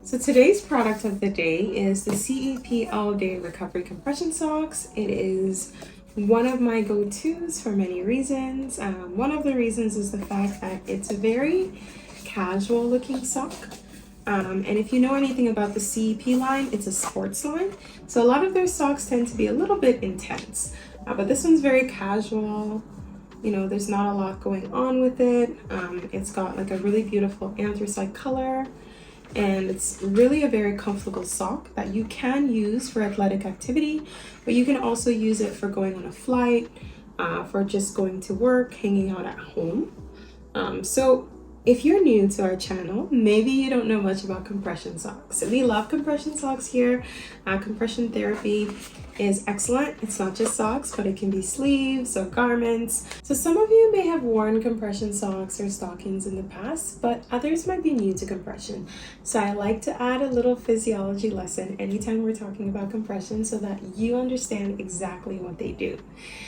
So today's product of the day is the CEP All Day Recovery Compression Socks. It is one of my go-tos for many reasons. One of the reasons is the fact that it's a very casual looking sock. And if you know anything about the CEP line, it's a sports line. So a lot of their socks tend to be a little bit intense, but this one's very casual. You know, there's not a lot going on with it. It's got like a really beautiful anthracite color. And it's really a very comfortable sock that you can use for athletic activity, but you can also use it for going on a flight, for just going to work, hanging out at home. So if you're new to our channel, maybe you don't know much about compression socks. So we love compression socks here. Compression therapy is excellent. It's not just socks, but it can be sleeves or garments. So some of you may have worn compression socks or stockings in the past, but others might be new to compression. So I like to add a little physiology lesson anytime we're talking about compression so that you understand exactly what they do.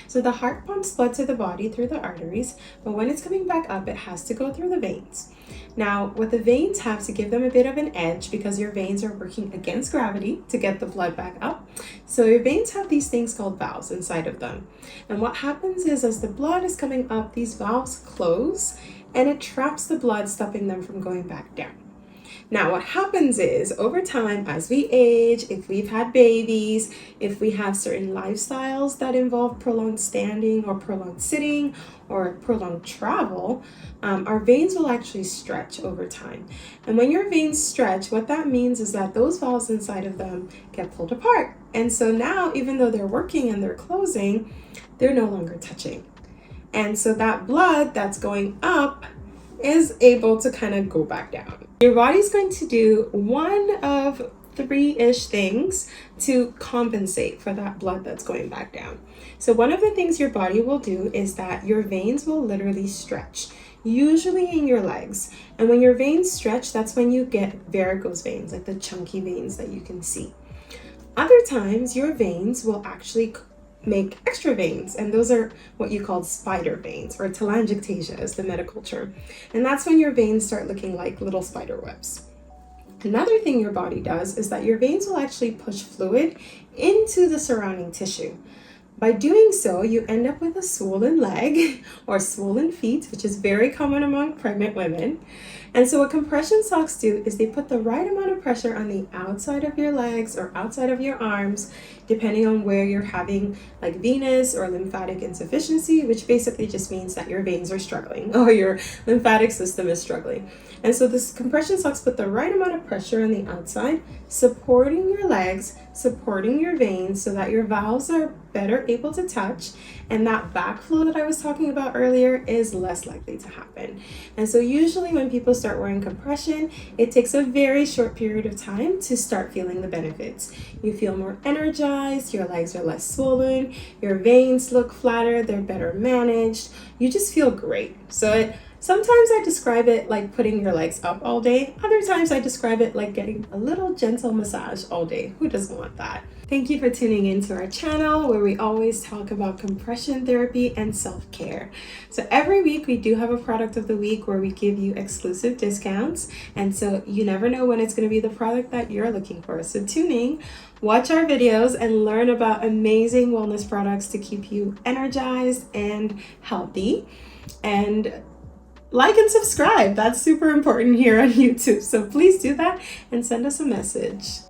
So the heart pumps blood to the body through the arteries, but when it's coming back up, it has to go through the veins. Now, what the veins have to give them a bit of an edge, because your veins are working against gravity to get the blood back up. So your veins have these things called valves inside of them. And what happens is as the blood is coming up, these valves close and it traps the blood, stopping them from going back down. Now, what happens is over time, as we age, if we've had babies, if we have certain lifestyles that involve prolonged standing or prolonged sitting or prolonged travel, our veins will actually stretch over time. And when your veins stretch, what that means is that those valves inside of them get pulled apart. And so now, even though they're working and they're closing, they're no longer touching. And so that blood that's going up is able to kind of go back down. Your body's going to do one of three-ish things to compensate for that blood that's going back down. So one of the things your body will do is that your veins will literally stretch, usually in your legs. And when your veins stretch, that's when you get varicose veins, like the chunky veins that you can see. Other times, your veins will actually make extra veins, and those are what you call spider veins, or telangiectasia is the medical term. And that's when your veins start looking like little spider webs. Another thing your body does is that your veins will actually push fluid into the surrounding tissue. By doing so, you end up with a swollen leg or swollen feet, which is very common among pregnant women. And so what compression socks do is they put the right amount of pressure on the outside of your legs or outside of your arms, depending on where you're having like venous or lymphatic insufficiency, which basically just means that your veins are struggling or your lymphatic system is struggling. And so this compression socks put the right amount of pressure on the outside, supporting your legs, supporting your veins so that your valves are better able to touch, and that backflow that I was talking about earlier is less likely to happen. And so usually when people start wearing compression, it takes a very short period of time to start feeling the benefits. You feel more energized, your legs are less swollen, your veins look flatter, they're better managed, you just feel great. Sometimes I describe it like putting your legs up all day. Other times I describe it like getting a little gentle massage all day. Who doesn't want that? Thank you for tuning into our channel where we always talk about compression therapy and self-care. So every week we do have a product of the week where we give you exclusive discounts. And so you never know when it's going to be the product that you're looking for. So tune in, watch our videos, and learn about amazing wellness products to keep you energized and healthy. And like and subscribe. That's super important here on YouTube. So please do that and send us a message.